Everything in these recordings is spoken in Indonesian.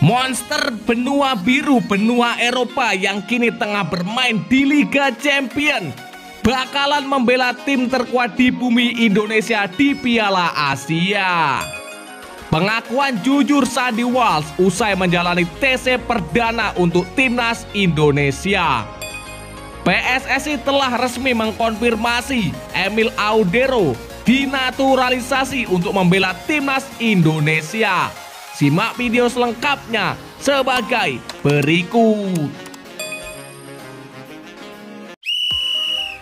Monster benua biru benua Eropa yang kini tengah bermain di Liga Champions bakalan membela tim terkuat di bumi Indonesia di Piala Asia. Pengakuan jujur Sandy Walsh usai menjalani TC perdana untuk timnas Indonesia. PSSI telah resmi mengkonfirmasi Emil Audero dinaturalisasi untuk membela timnas Indonesia. Simak video selengkapnya sebagai berikut.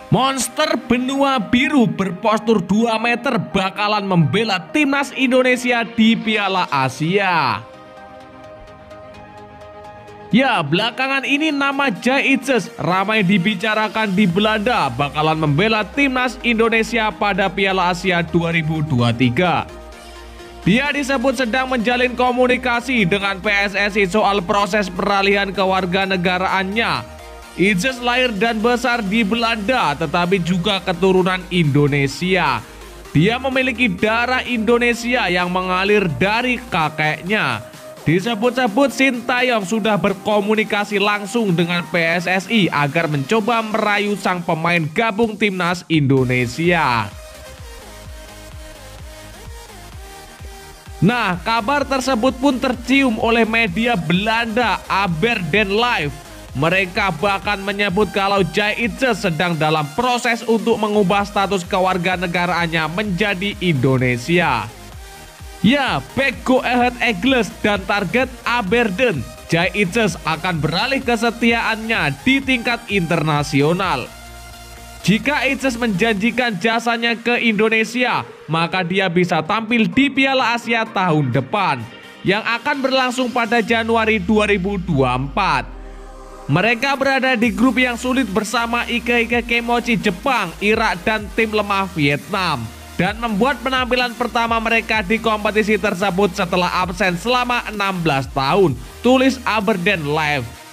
Monster benua biru berpostur 2 meter bakalan membela timnas Indonesia di Piala Asia. Ya, belakangan ini nama Jay Itzes ramai dibicarakan di Belanda bakalan membela timnas Indonesia pada Piala Asia 2023. Dia disebut sedang menjalin komunikasi dengan PSSI soal proses peralihan kewarganegaraannya. Itzes lahir dan besar di Belanda tetapi juga keturunan Indonesia. Dia memiliki darah Indonesia yang mengalir dari kakeknya. Disebut-sebut Sintayong sudah berkomunikasi langsung dengan PSSI agar mencoba merayu sang pemain gabung timnas Indonesia. Nah, kabar tersebut pun tercium oleh media Belanda Aberdeen Live. Mereka bahkan menyebut kalau Jay Itzes sedang dalam proses untuk mengubah status kewarganegaraannya menjadi Indonesia. Ya, back go ahead Eagles dan target Aberdeen, Jay Itzes akan beralih kesetiaannya di tingkat internasional. Jika Itzes menjanjikan jasanya ke Indonesia, maka dia bisa tampil di Piala Asia tahun depan yang akan berlangsung pada Januari 2024. Mereka berada di grup yang sulit bersama Ike Kemochi Jepang, Irak, dan tim lemah Vietnam dan membuat penampilan pertama mereka di kompetisi tersebut setelah absen selama 16 tahun, tulis Aberdeen Live.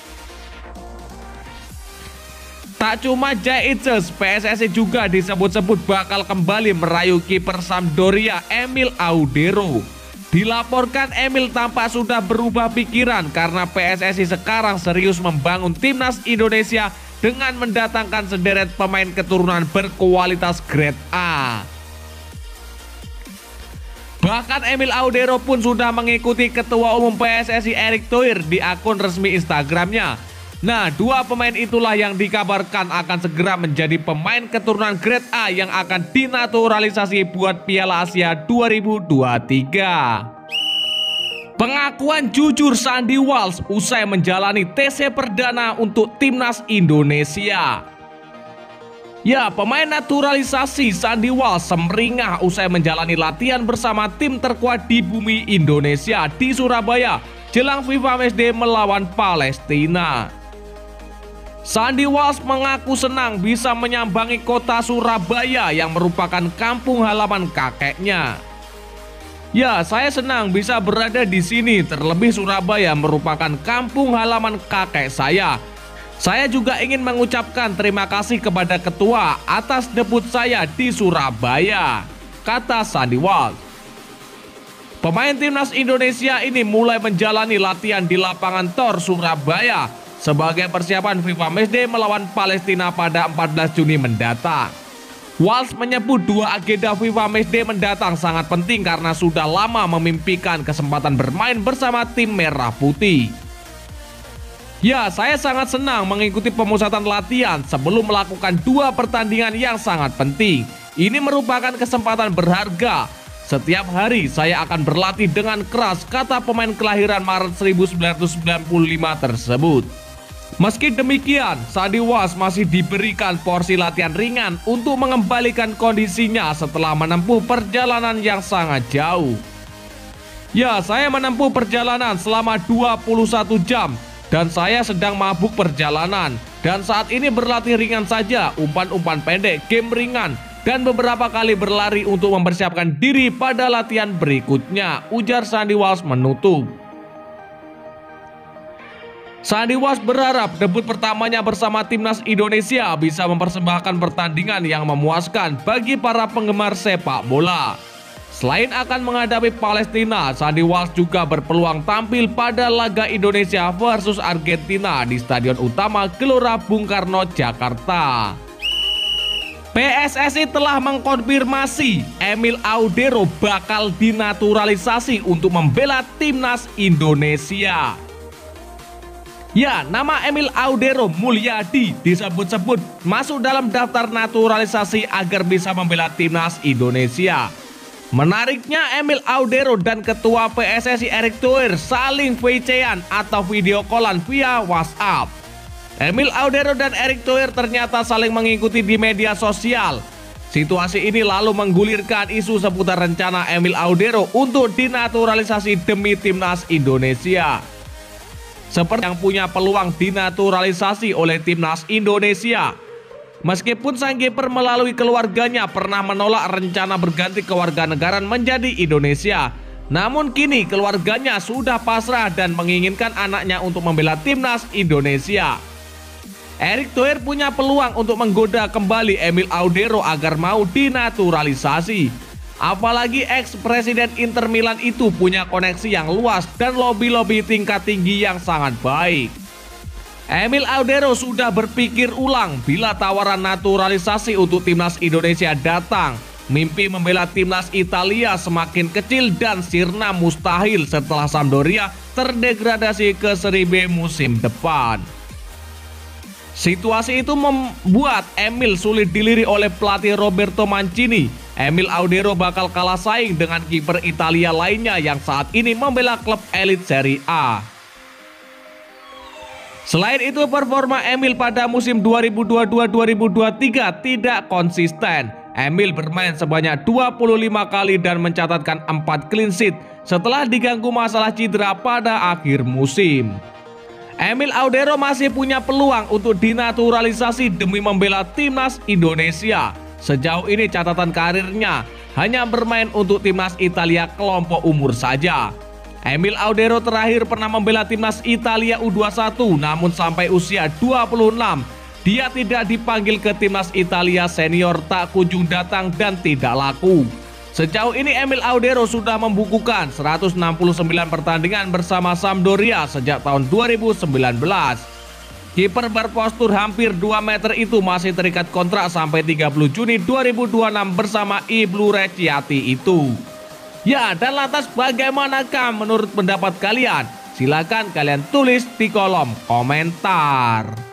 Tak cuma Jay Itzes, PSSI juga disebut-sebut bakal kembali merayu kiper Sampdoria Emil Audero. Dilaporkan Emil tampak sudah berubah pikiran karena PSSI sekarang serius membangun timnas Indonesia dengan mendatangkan sederet pemain keturunan berkualitas grade A. Bahkan Emil Audero pun sudah mengikuti Ketua Umum PSSI Erick Thohir di akun resmi Instagramnya. Nah, 2 pemain itulah yang dikabarkan akan segera menjadi pemain keturunan grade A yang akan dinaturalisasi buat Piala Asia 2023. Pengakuan jujur Sandy Walsh usai menjalani TC perdana untuk timnas Indonesia. Ya, pemain naturalisasi Sandy Walsh semeringah usai menjalani latihan bersama tim terkuat di bumi Indonesia di Surabaya jelang FIFA Matchday melawan Palestina. Sandy Walsh mengaku senang bisa menyambangi kota Surabaya yang merupakan kampung halaman kakeknya. Ya, saya senang bisa berada di sini, terlebih Surabaya merupakan kampung halaman kakek saya. Saya juga ingin mengucapkan terima kasih kepada ketua atas debut saya di Surabaya, kata Sandy Walsh. Pemain timnas Indonesia ini mulai menjalani latihan di lapangan Tor Surabaya sebagai persiapan FIFA Matchday melawan Palestina pada 14 Juni mendatang. Walsh menyebut 2 agenda FIFA Matchday mendatang sangat penting karena sudah lama memimpikan kesempatan bermain bersama tim Merah Putih. Ya, saya sangat senang mengikuti pemusatan latihan sebelum melakukan 2 pertandingan yang sangat penting. Ini merupakan kesempatan berharga. Setiap hari saya akan berlatih dengan keras, kata pemain kelahiran Maret 1995 tersebut. Meski demikian, Sandy Walsh masih diberikan porsi latihan ringan untuk mengembalikan kondisinya setelah menempuh perjalanan yang sangat jauh. Ya, saya menempuh perjalanan selama 21 jam dan saya sedang mabuk perjalanan. Dan saat ini berlatih ringan saja, umpan-umpan pendek, game ringan, dan beberapa kali berlari untuk mempersiapkan diri pada latihan berikutnya, ujar Sandy Walsh menutup. Sandy Walsh berharap debut pertamanya bersama timnas Indonesia bisa mempersembahkan pertandingan yang memuaskan bagi para penggemar sepak bola. Selain akan menghadapi Palestina, Sandy Walsh juga berpeluang tampil pada laga Indonesia versus Argentina di Stadion Utama Gelora Bung Karno, Jakarta. PSSI telah mengkonfirmasi Emil Audero bakal dinaturalisasi untuk membela timnas Indonesia. Ya, nama Emil Audero Mulyadi disebut-sebut masuk dalam daftar naturalisasi agar bisa membela timnas Indonesia. Menariknya, Emil Audero dan Ketua PSSI Erick Thohir saling VC-an atau video call-an via WhatsApp. Emil Audero dan Erick Thohir ternyata saling mengikuti di media sosial. Situasi ini lalu menggulirkan isu seputar rencana Emil Audero untuk dinaturalisasi demi timnas Indonesia. Seperti yang punya peluang dinaturalisasi oleh timnas Indonesia. Meskipun sang kiper melalui keluarganya pernah menolak rencana berganti kewarganegaraan menjadi Indonesia, namun kini keluarganya sudah pasrah dan menginginkan anaknya untuk membela timnas Indonesia. Erick Thohir punya peluang untuk menggoda kembali Emil Audero agar mau dinaturalisasi. Apalagi ex-presiden Inter Milan itu punya koneksi yang luas dan lobi-lobi tingkat tinggi yang sangat baik. Emil Audero sudah berpikir ulang bila tawaran naturalisasi untuk timnas Indonesia datang. Mimpi membela timnas Italia semakin kecil dan sirna mustahil setelah Sampdoria terdegradasi ke Serie B musim depan. Situasi itu membuat Emil sulit dilirik oleh pelatih Roberto Mancini. Emil Audero bakal kalah saing dengan kiper Italia lainnya yang saat ini membela klub elit Serie A. Selain itu, performa Emil pada musim 2022-2023 tidak konsisten. Emil bermain sebanyak 25 kali dan mencatatkan 4 clean sheet setelah diganggu masalah cedera pada akhir musim. Emil Audero masih punya peluang untuk dinaturalisasi demi membela timnas Indonesia. Sejauh ini catatan karirnya hanya bermain untuk timnas Italia kelompok umur saja. Emil Audero terakhir pernah membela timnas Italia U21, namun sampai usia 26, dia tidak dipanggil ke timnas Italia senior, tak kunjung datang dan tidak laku. Sejauh ini Emil Audero sudah membukukan 169 pertandingan bersama Sampdoria sejak tahun 2019. Kiper berpostur hampir 2 meter itu masih terikat kontrak sampai 30 Juni 2026 bersama Ibnu Recciati itu. Ya, dan lantas bagaimanakah menurut pendapat kalian? Silakan kalian tulis di kolom komentar.